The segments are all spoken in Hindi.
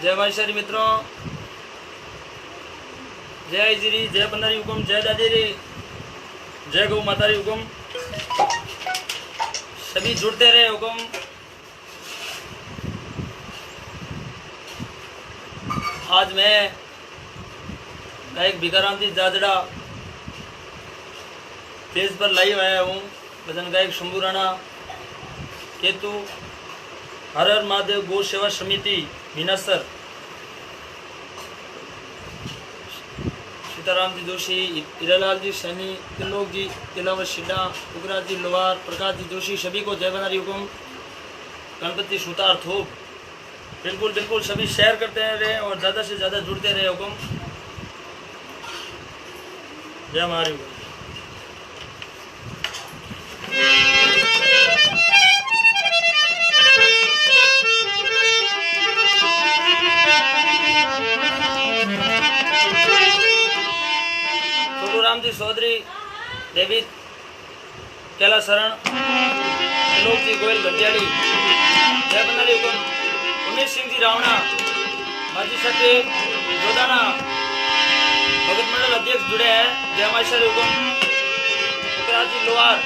जय माहेश्वरी मित्रों, जय जी री, जय बंदारी हुकुम, जय दादी री, जय गौ माता री हुकुम। सभी जुड़ते रहे हुकुम। आज मैं गायक भिखाराम जी जाजड़ा पेज पर लाइव आया हूँ। भजन गायक शंभू राणा केतु, हर हर महादेव गौ सेवा समिति भिनासर, सीताराम जी जोशी, हीरालाल जी सैनी, त्रिलोक जी, तिलावर शिड्डा, उग्राज जी लोहार, प्रकाश जी जोशी, सभी को जय बनारी हुकुम। गणपति सुतार थोप, बिल्कुल बिल्कुल सभी शेयर करते रहे और ज़्यादा से ज़्यादा जुड़ते रहे हुकुम। जय हमारी हुकुम। राम जी चौधरी, डेविड कैला शरण, लोक जी गोयल गंडियाली, जय बनारी हुकुम। उमेश सिंह जी रावणा, माजी सत्य जोदाना, भगत मंडल अध्यक्ष जुड़े हैं, जय माहेश्वरी हुकुम। उकराज जी लोहार,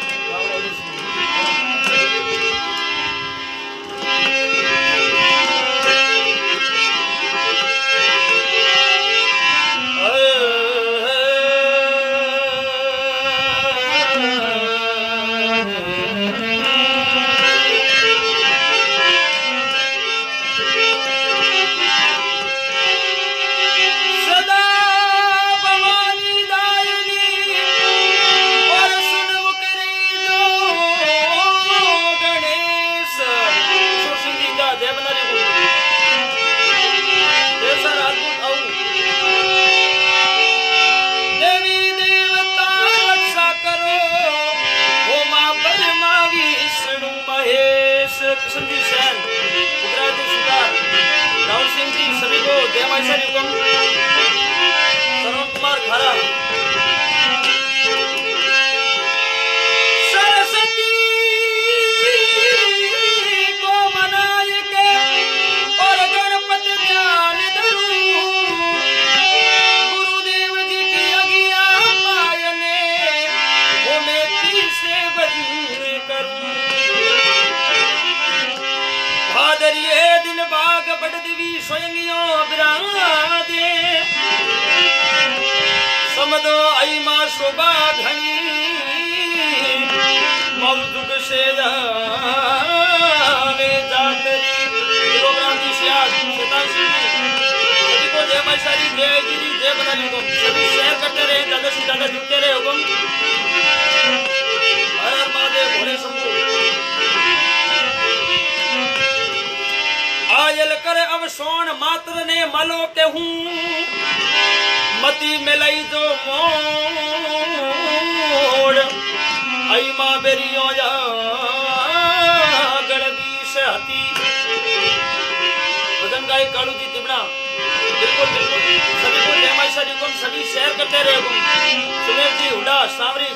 कृष्णजी सैन, उग्राज जी सुतार, राहुल सिंह जी, सभी को जय माहेश्वरी हुकुम। श्रवण कुमार खारा, सरस्वती को मनाए के और गणपति ध्यान धरूं, गुरुदेव जी की आज्ञा पायने वो मैं तीसरे बजने करूं। भादरिये दिन बाग बड़ दिवी स्वयंगियो बिरादे, समदो आई मां शोभा घनी, मौजुग से जावे जातरी। किलोग्राम जी सियाज, शैतान सिंह जी, सभी को जय माहेश्वरी, जय जी, जय बनारी हुकुम। सभी शेयर करते रहे, ज्यादा से ज्यादा जुड़ते रहे हुकुम। हर हर महादेव भोले शंभू। आयल कर अब सोन मात्र ने मलो के हूँ, मती मिलई जो मोड़, आई माँ बेरियो या गड़बीश हती। भजन गायक कालू जी तिबड़ा, बिल्कुल बिल्कुल सभी को जय माहेश्वरी हुकुम। सभी शेयर करते रहे हुकुम। सुमेर जी हुडा सांवरी,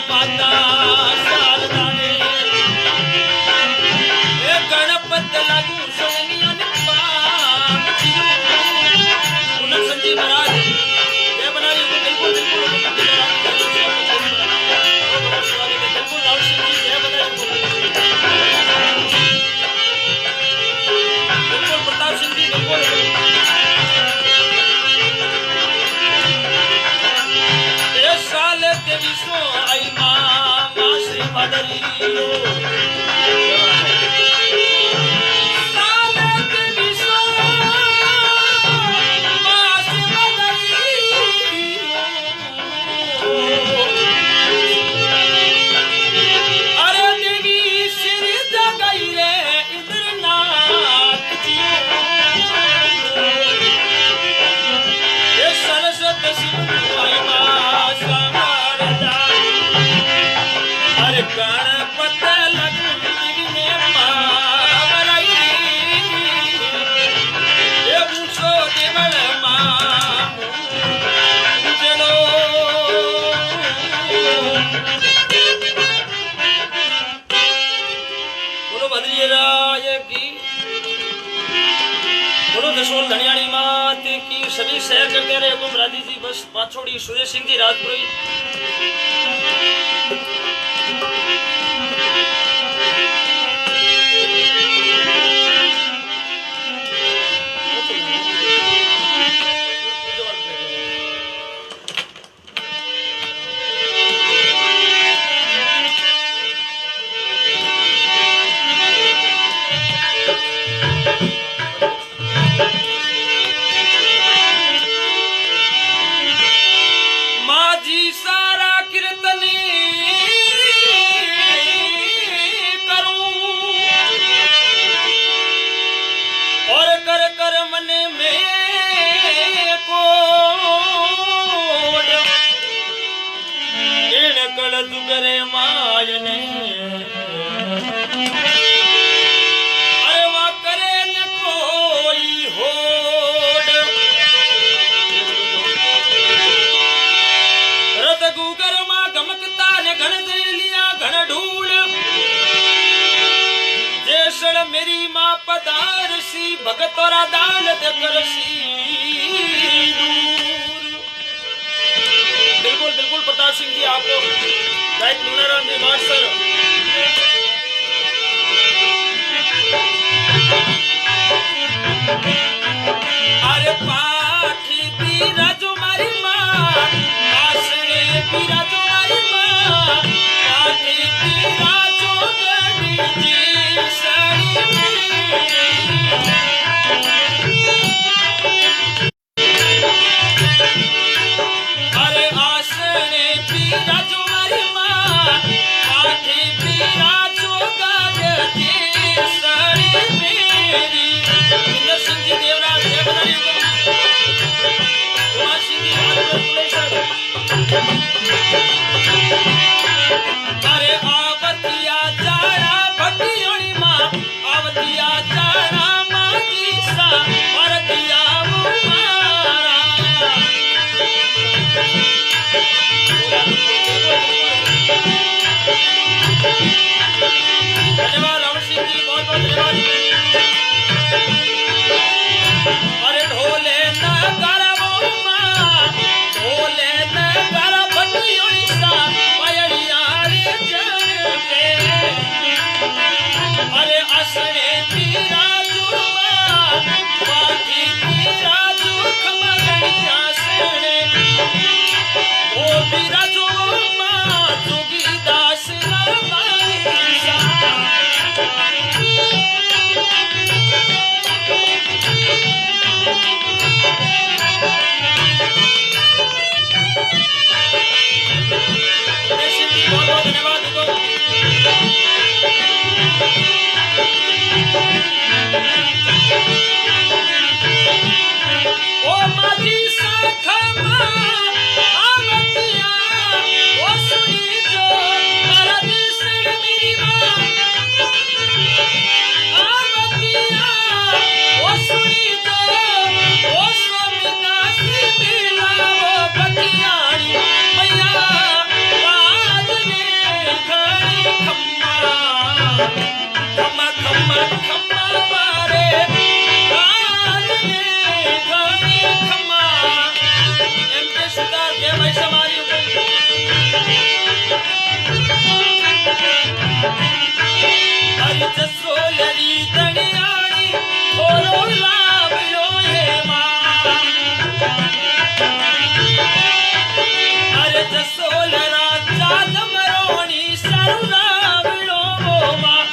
माता शारदा ने गणपत लागू सोनिया ने पाम उन्नत संजी महाराज ये बनाई बिल्कुल बिल्कुल बिल्कुल राव सिंह जी ये बनाई बिल्कुल प्रताप सिंह जी बिल्कुल साल देवी सो आई मां श्री मदरी सभी शेयर करते रहे हुकुम राधी जी बस पाछोड़ी सुरेश सिंह जी राजपुरी मेरी मां पदारसी भगत और अदालत करसी बिल्कुल बिल्कुल प्रताप सिंह जी आपको गायक मुन्नाराम जी मास्टर अरे पाठी पीरा जो मारी मां आसरे पीरा जो मारी मां पाठी पीरा जो गड़ी जी अरे आसने पीरा जो मारी मां पाठी पीरा जो गड़ी सड़ी मेरी इंद्र सिंह जी देवराज जय बनाई कुमार सिंह जी अरे आवतिया जाड़ा भटियोड़ी मां आवतिया जाड़ा मां सा और दिया वो मारा धन्यवाद रावण सिंह जी बहुत बहुत धन्यवाद अरे ढोले न करा वो मां ढोले न करा भटियोड़ी सा पायड़िया रे जाने खम्मा खम्मा खम्मा मारे आज ने घणी खम्मा एम के सुतार के भाई समारी हरी जसो लड़ी दनियानी थोरो लावलो हे मां अरे जसो लड़ा चादम रोणी सरुरावलो मां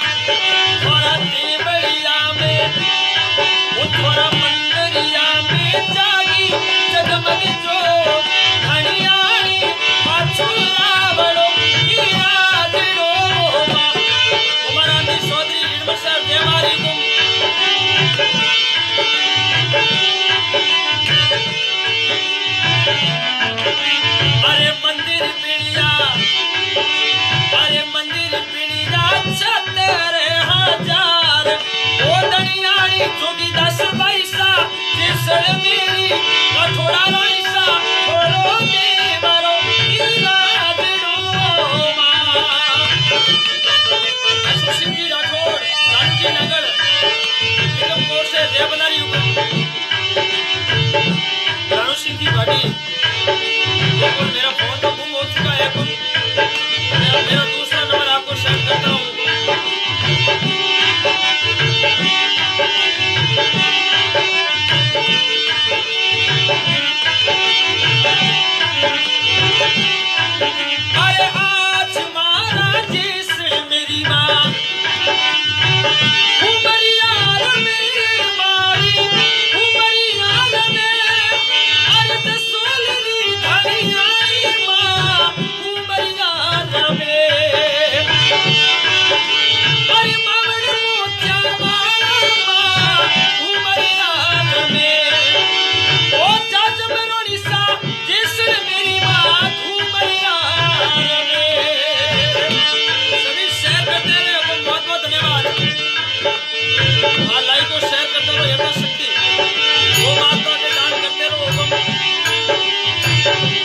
थोड़ा देवड़िया में वो थोड़ा मंदरिया में जागी जगमग जो धनियानी पाछू रावलो हीराजड़ो मां उमरा दी सोदरी गिरमसर देवारी गुम अरे मंदिर पिड़िया छतरे हजार ओ दनियानी जोगी 10 पैसा जिसड़ मेरी थोड़ा राइसा थोड़ो दे मारो इलाजड़ो मां सुशील जी राठौड़ लालजी नगर निगम कोर से देवनारी राणू सिंह जी भाटी बिल्कुल मेरा फोन तो गुम हो चुका है मेरा दूसरा नंबर आपको शेयर करता हूँ अरे आज मारा जिस मेरी माँ उमरियाल में मारी उमरियाल में अरे दसोलरी धनियाई माँ उमरियाल में अरे मावड़ मोतिया वाला माँ उमरियाल में ओ चाच मरोड़ी सा जिसने मेरी माँ उमरियाल में सभी शेयर करते रहे आपको बहुत बहुत धन्यवाद हाँ लाइक और शेयर करते रहो यथाशक्ति वो माता के दान करते रहो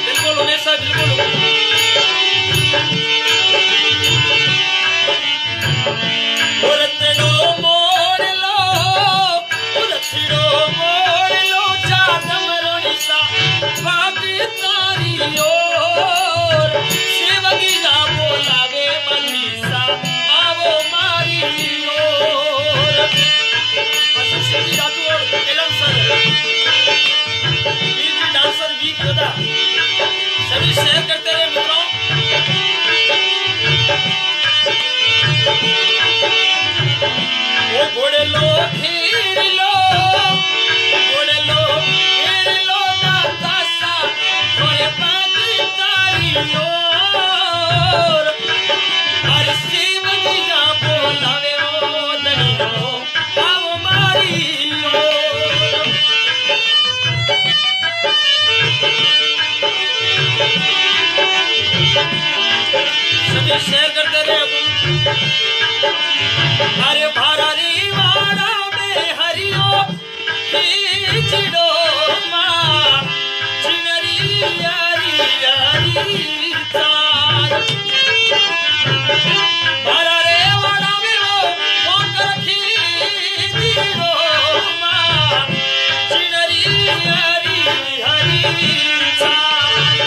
बिल्कुल हमेशा बिल्कुल उरतड़ो मोड़ लो चादम रोनिसा भागी तारी ओर सेवगिया बोलावे मनीषा आवो मारी ओर सुशील जी राठौड़ एलम सर वीर डांसर वीर योद्धा सभी शेयर करते रहे मित्रों वो घोड़े लो घेर लो दासा थोड़े बागी तारी ओर अरे सेवगिया बोलावे ओ दनियो आवो मारी ओर सभी शेयर करते रहे अरे भारारी वाड़ा में हरियो खींचड़ो माँ चिनरी यारी तार भारारे वाड़ा में वो पोकर खींचड़ो माँ चिनरी यारी तार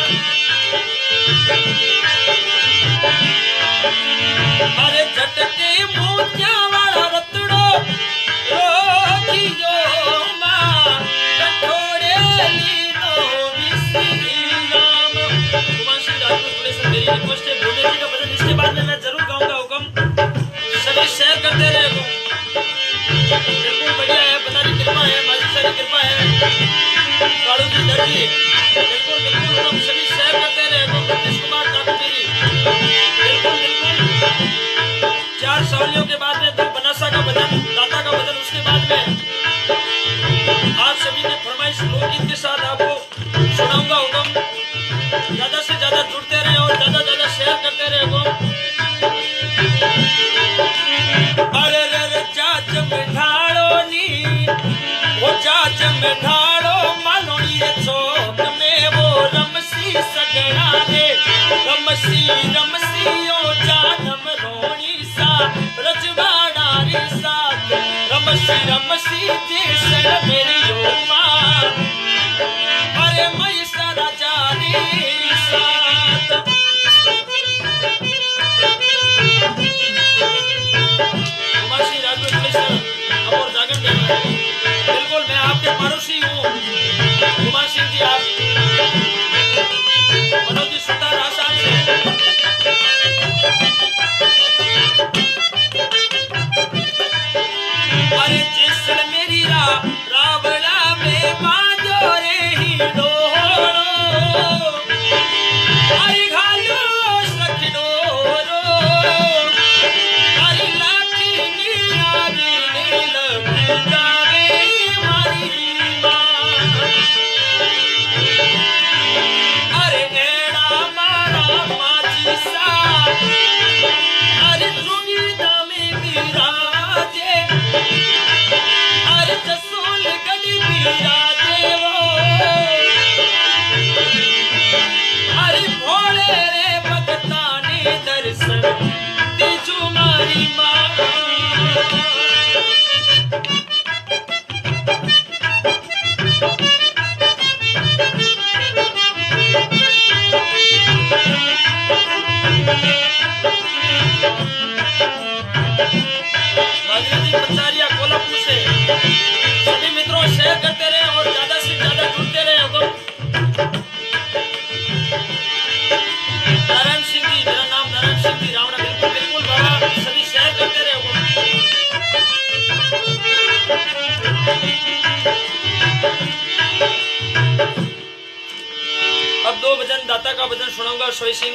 अरे झटके मोतिया वाला रतड़ो रोकियो मां कठोड़े लीनो विश्री राम कुमाशी राजपूत पुलिस से मेरी रिक्वेस्ट है भोले जी का भजन इसके बाद में मैं जरूर गाऊंगा हुक्म सभी शेयर करते रहे बिल्कुल बढ़िया है बनारी कृपा है माजी सारी कृपा है कालू जी दर्जी बिल्कुल हम सभी शेयर करते रहे नीतीश कुमार ठाकुर जी बिल्कुल 4 सवालियों के बाद में 2 बनासा का भजन दाता का भजन उसके बाद में आप सभी के फरमाइश लोकगीत के साथ आपको सुनाऊंगा हुक्म ज्यादा से ज्यादा जुड़ते रहे और ज्यादा शेयर करते रहे हुक्म अरे रे चाच में ढाड़ो नी वो चाच में ढाड़ो मालोनी रे चौक में वो रमसी सगड़ा रे रमसी ओ जानम रोणी सा रज माजरा जी पंचारिया कोल्हापुर से सभी मित्रों शेयर करते रहे और ज्यादा से ज्यादा जुड़ते रहे। हुकुम नारायण सिंह जी, मेरा नाम नारायण सिंह जी रावणा। बिल्कुल बिल्कुल बाबा, सभी शेयर करते रहे। हुकुम अब दो भजन दाता का भजन सुनाऊंगा सोई सिंह,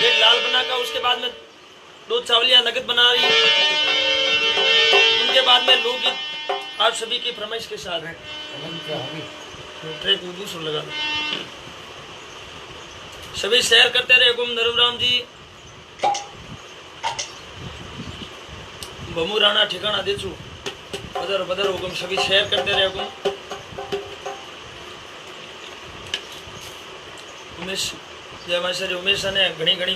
एक लाल बना का, उसके बाद में दो चावलियां नगद बना रही, उनके बाद में लोकगीत आप सभी की फरमाइश के साथ है। ट्रैक में दूसरा लगा दो, सभी शेयर करते रहे। हुकुम नरूराम जी, बमू राणा ठिकाना देचू बदर बदर। हुकुम सभी शेयर करते रहे। हुकुम उमेश जय माशरी उमेश ने घणी घणी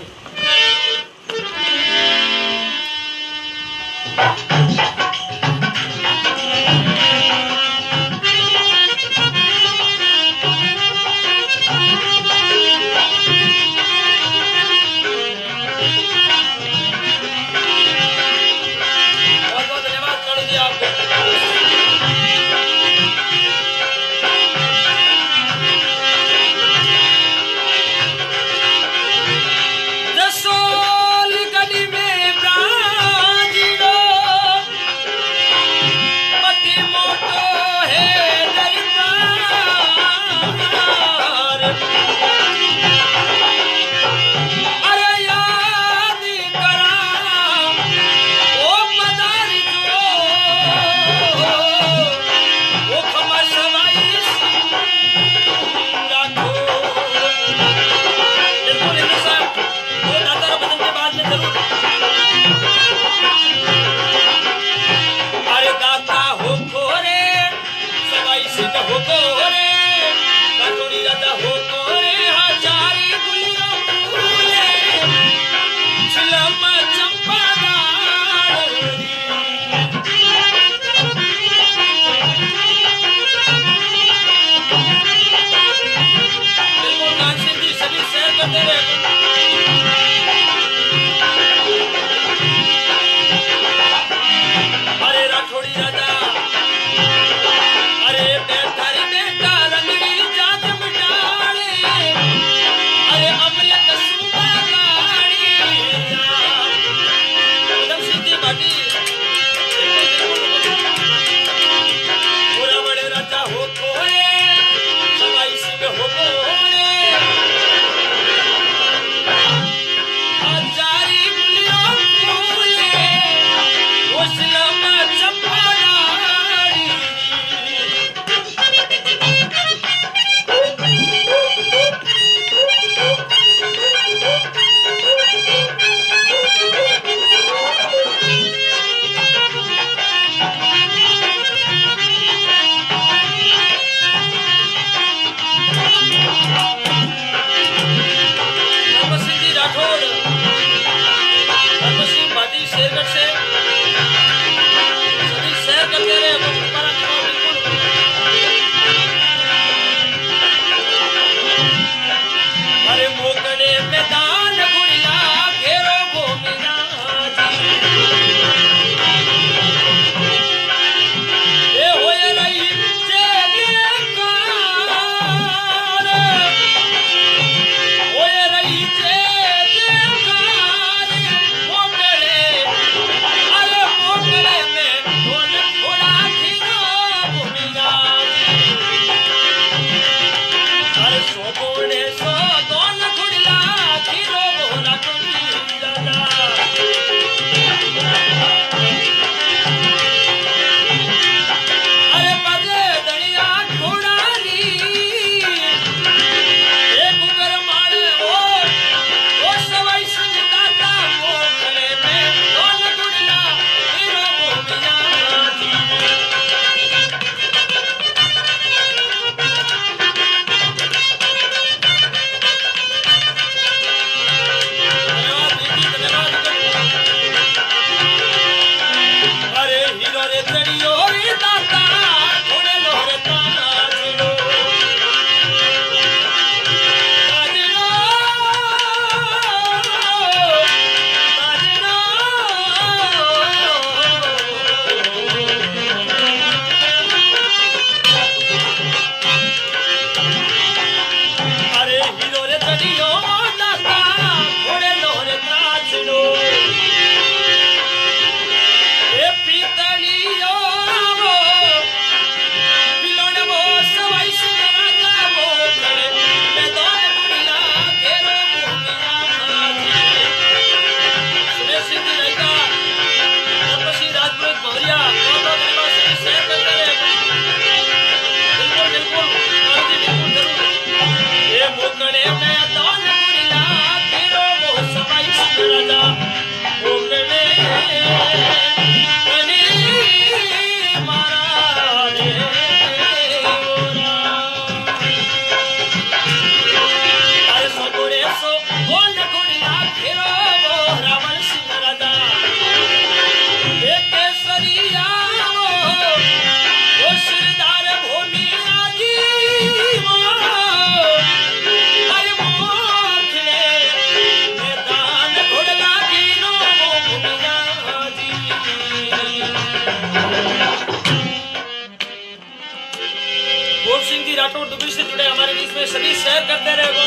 में सभी शेयर करते रहे।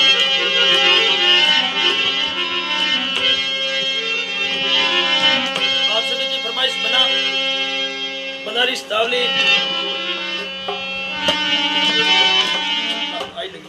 आप सभी की फरमाइश बनारस तावली आई लगी।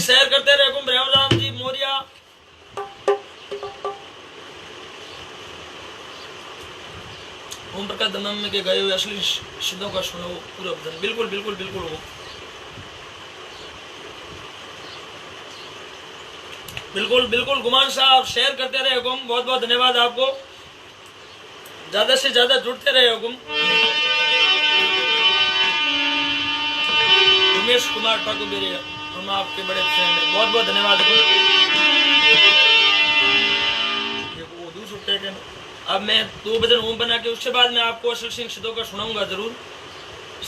शेयर करते रहे कुंभ राम जी मौर्य। ओम प्रकाश दमन में के गए हुए असली शब्दों का सुनो पूरा भजन। बिल्कुल बिल्कुल बिल्कुल हो, बिल्कुल बिल्कुल। गुमान साहब शेयर करते रहे हुकुम, बहुत बहुत धन्यवाद आपको। ज्यादा से ज्यादा जुड़ते रहे हुकुम। उमेश कुमार ठाकुर बेरिया, हम आपके बड़े फ्रेंड हैं, बहुत बहुत धन्यवाद हुकुम। सेकंड। अब मैं 2 भजन ओम बना के उसके बाद मैं आपको अशोक सिंह सिद्धों का सुनाऊंगा जरूर।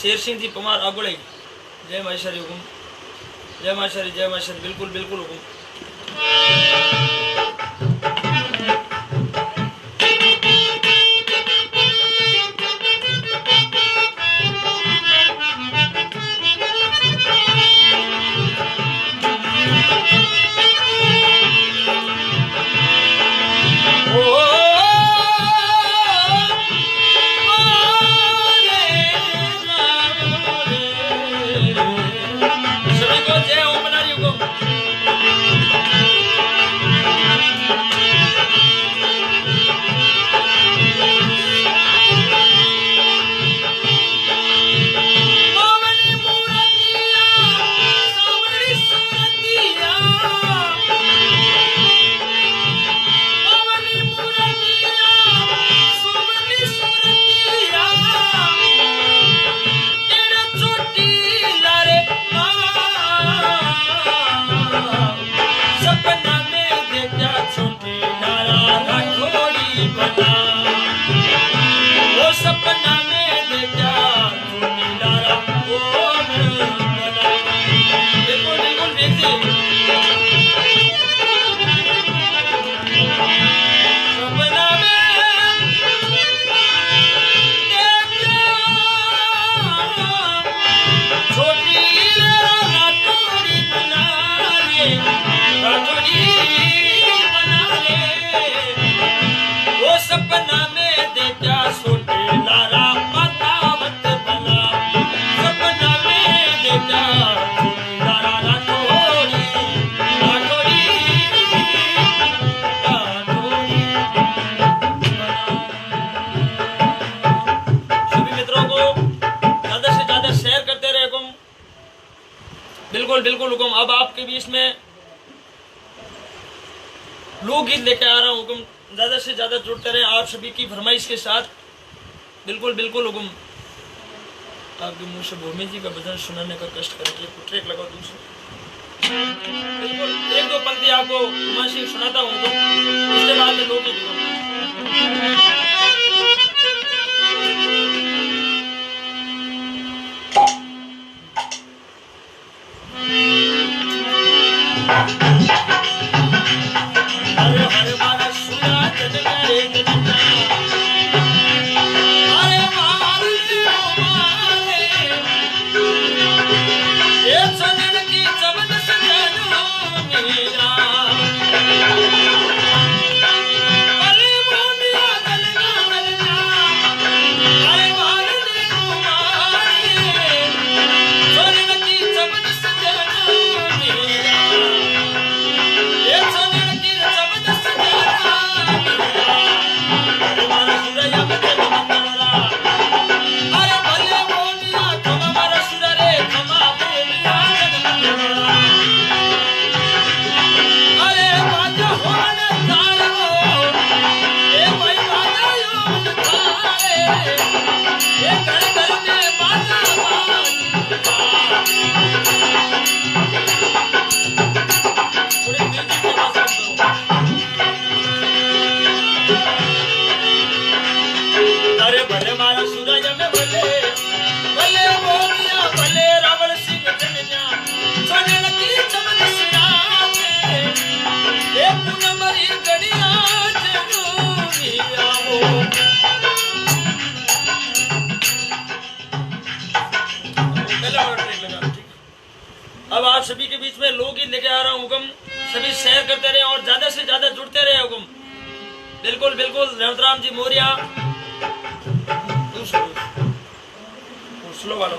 शेर सिंह जी पमार अगुड़े। जय माशरी हुकुम, जय माशरी, जय माशरी। बिल्कुल बिल्कुल हुकुम। बिल्कुल बिल्कुल हुकुम। अब आपके बीच में लोकगीत लेके आ रहा हूँ हुकुम। ज्यादा से ज्यादा जुड़ते रहे आप सभी की फरमाइश के साथ। बिल्कुल बिल्कुल हुकुम। आपके मुंह से भूमि जी का भजन सुनाने का कष्ट करेंगे। ट्रैक लगाओ दूसरे। बिल्कुल 1-2 पंक्ति आपको उमा सिंह सुनाता हूँ इसके बाद में लोकगीत हुकुम। अब आप सभी के बीच में लोकगीत लेके आ रहा हूँ हुकुम। सभी शेयर करते रहे और ज्यादा से ज्यादा जुड़ते रहे हुकुम। बिल्कुल बिल्कुल। रेवतराम जी मौर्या स्लो वाला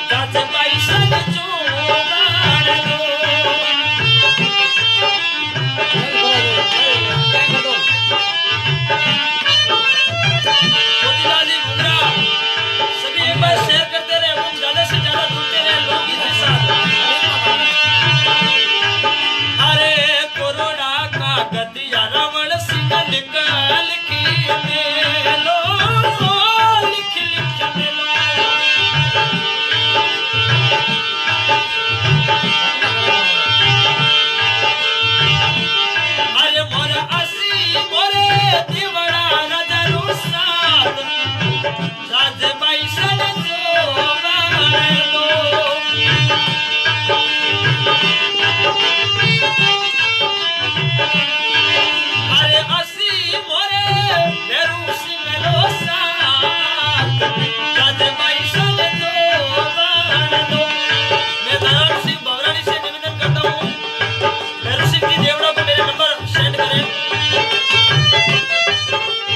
जाते पैसा जोगाड़ दो। मोतीलाल जी घुंगरा सभी एक बार शेयर करते रहे, हम ज्यादा से ज्यादा जुड़ते रहे लोकगीत के साथ। अरे कोरोना का गतिया रावण सिंह निकाल की मेलो, लिख लिख मेलो। अरे मोर असी मोरे दीवाना राजा रुसाद, राजे पैसा जोगाड़ दो। अरे असी मोरे बेरू सिंह लो साथ, राजे पैसा जोगाड़ दो। मैं नारायण सिंह भवरानी से निवेदन करता हूँ, बेरू सिंह जी देवड़ा को मेरे नंबर सेंड करें।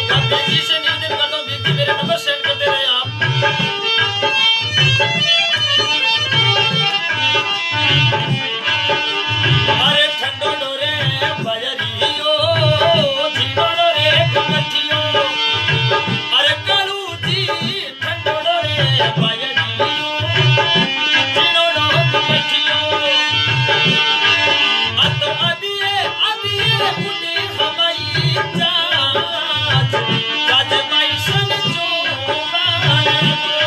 या बीर जी से निवेदन करता हूँ, बीर जी मेरे नंबर सेंड करते रहे आप। अरे ठंडो डोरे बजरियो, झीनो डोरे घुमटियो। अरे कालू जी ठंडो डोरे बजरियो, झीनो डोरे घुमटियो। तो अबिये उठे हमारी जात, जाते पैसा जोगाड़ दो।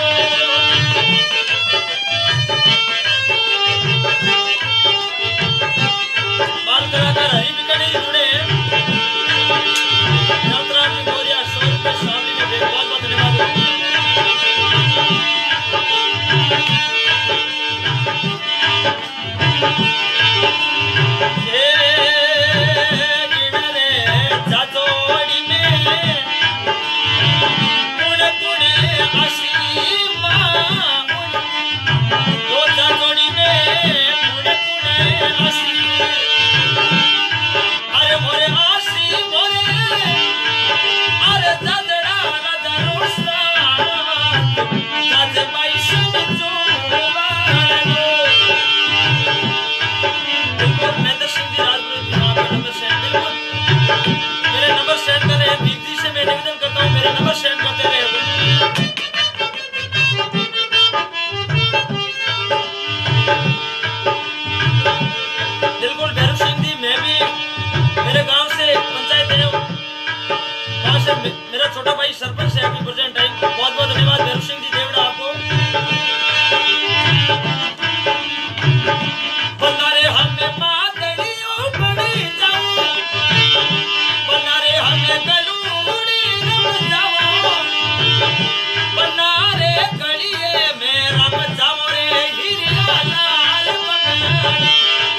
बाल कलाकार हरी बिकानी जी जुड़े हैं। नवराज जी गौरिया 100 रुपए शामिल में दे, बहुत बहुत धन्यवाद। हे गिणरे जाजोड़ी में पुणे पुणे आशी मां, वो जाजोड़ी में पुणे पुणे आशी। अरे मोरे आशी मोरे, अरे दादड़ा राजा रुसाद, जाते पैसा जोगाड़ दो। बिल्कुल महेंद्र सिंह जी राजपुरी जी आपका नंबर सेंड, बिल्कुल मेरे नंबर सेंड कर रहे हैं। दीदी से मैं निवेदन करता हूँ, मेरे नंबर सेंड करते रहे। बिल्कुल भैरव सिंह जी, मैं भी मेरे गांव से पंचायत है, वहां से मेरा छोटा भाई सरपंच है अभी प्रेजेंट टाइम। बहुत बहुत धन्यवाद भैरव सिंह जी देवड़ा आपको। बनारे हमें मादड़ियों बड़ी जाओ, बनारे हमें गलूड़ी रम जाओ, बनारे गलिए में रम जाओ रे हीरा लाल बंगाली।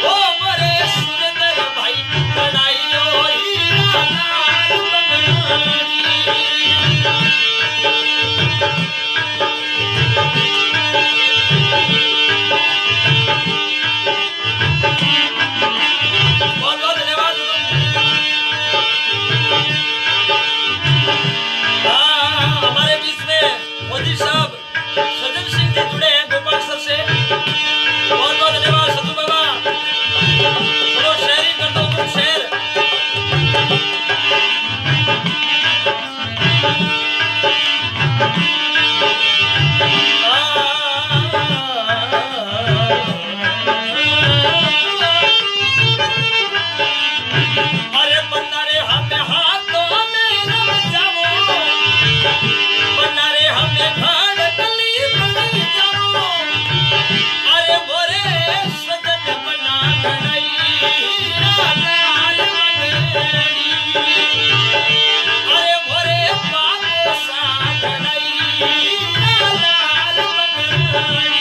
ओ मोरे सुरेंद्र भाई बनाइयो हीरा लाल बंगाली। बहुत बहुत धन्यवाद। हमारे बीच में मोदी साहब सज्जन सिंह जी जुड़े हैं गोपाल सर से, बहुत बहुत धन्यवाद। सतु बाबा थोड़ा शेयरिंग कर दो, तुम शेयर। अरे बनारे हमें हाथों में रम जाओ, बनारे हमें घाट गली बनी जाओ। अरे मोरे सजन बना गई लाल बंगड़ी, अरे मोरे बाबू सा गई लाल बंगड़ी।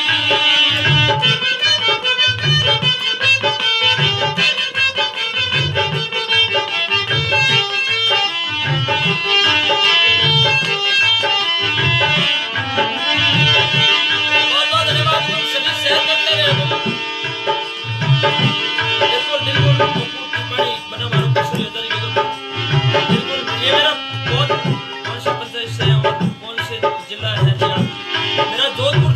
जोधपुर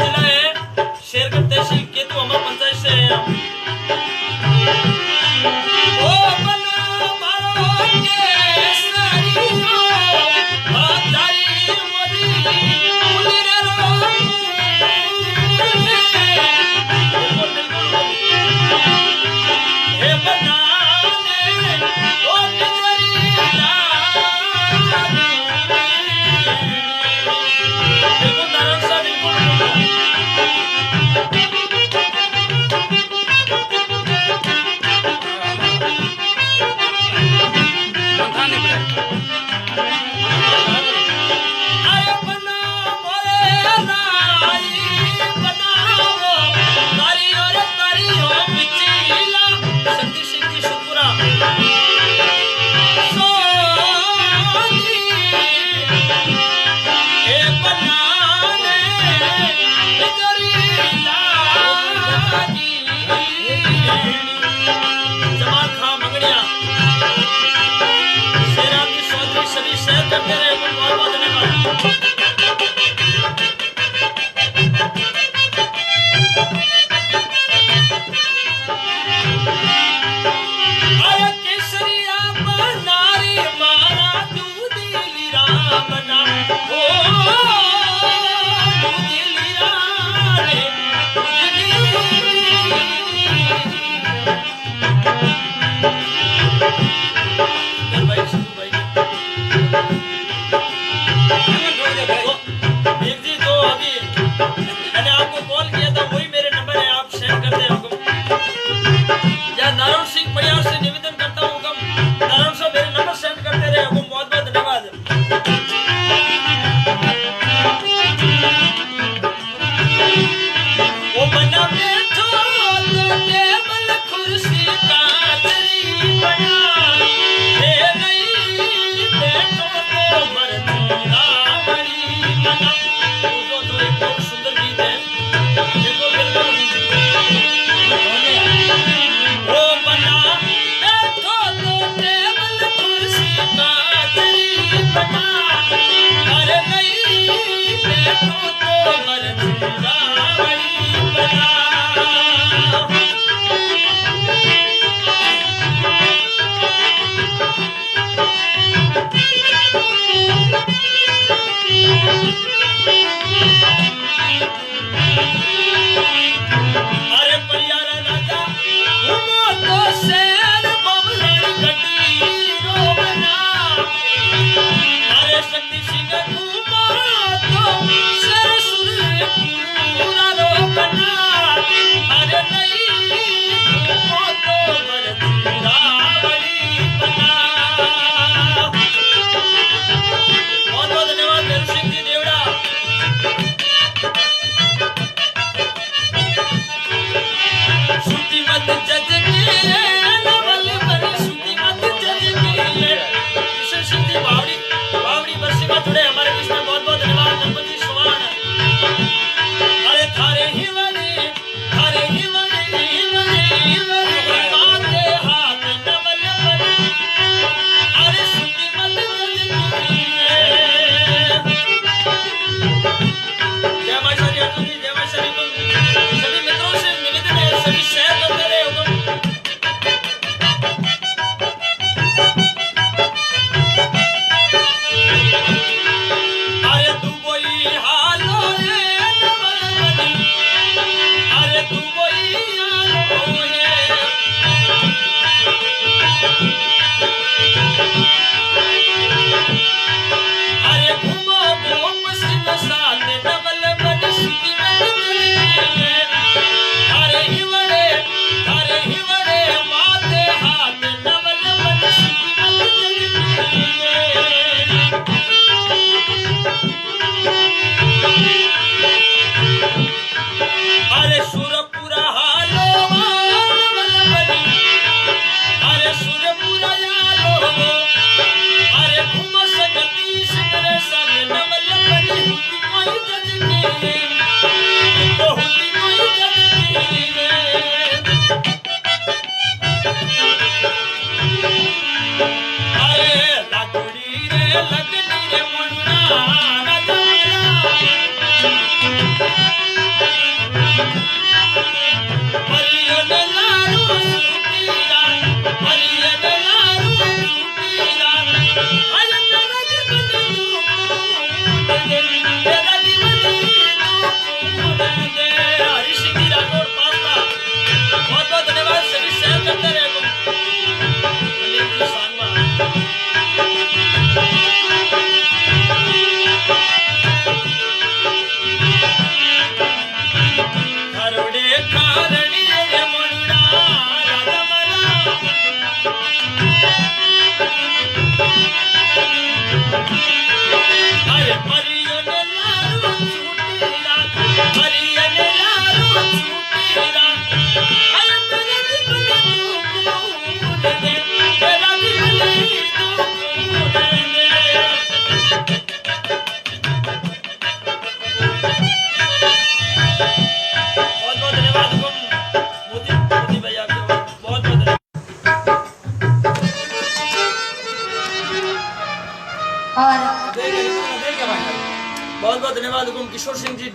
बाद हुकुम किशोर सिंह जी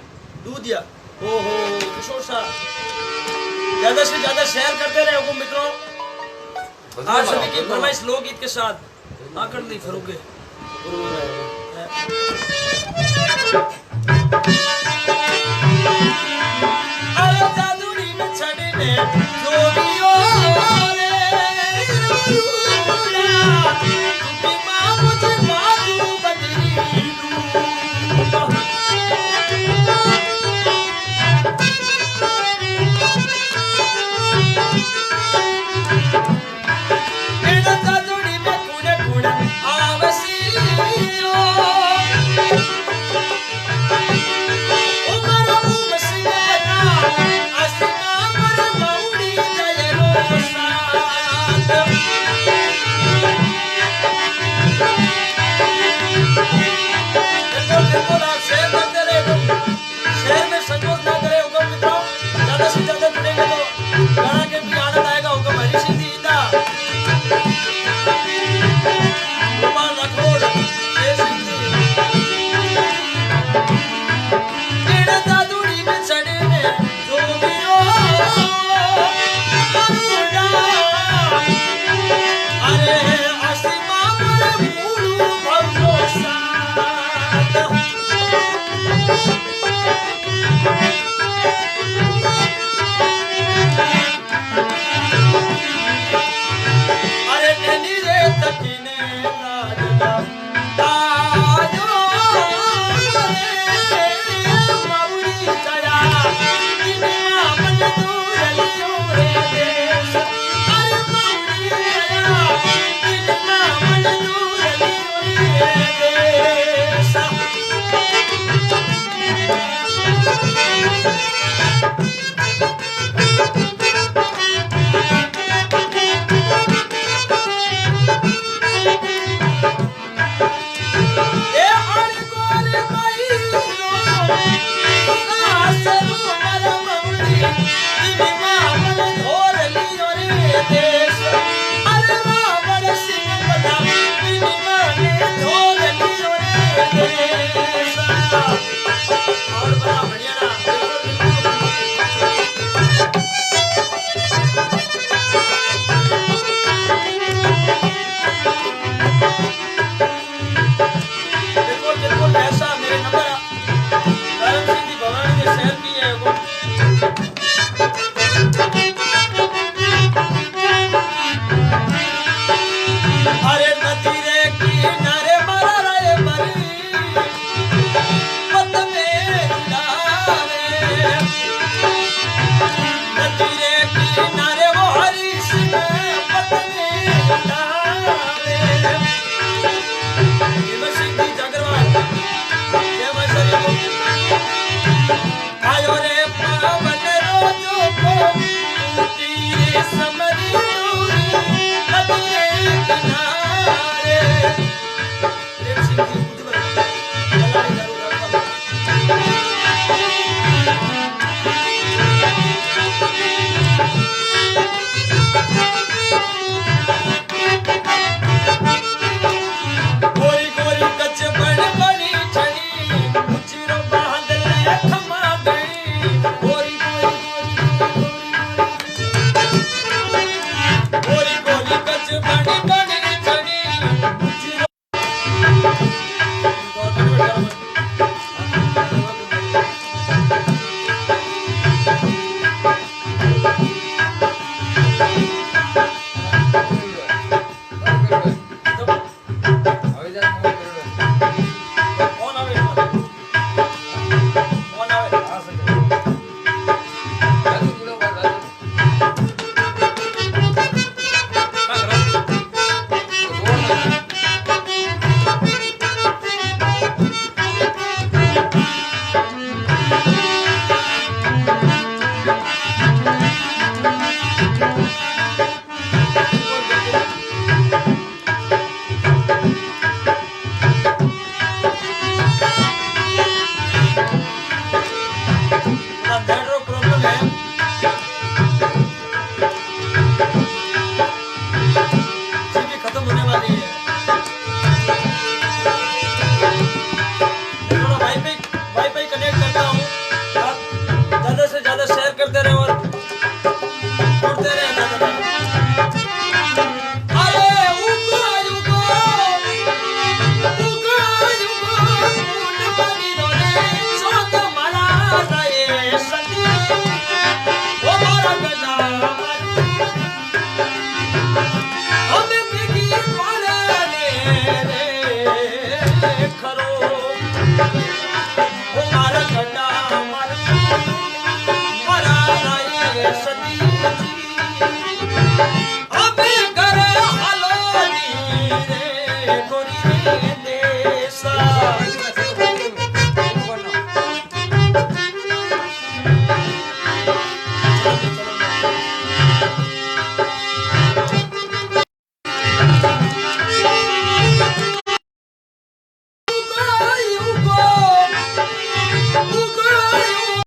दूधिया। ओहो किशोर साहब ज्यादा से ज्यादा शेयर करते रहे हुकुम मित्रों। आज सभी की फरमाइश लोकगीत के साथ आकर दी फरूके। अरे जादूरी में छड़ने जोगियो रे तू मां मुझे बाजू बदली दे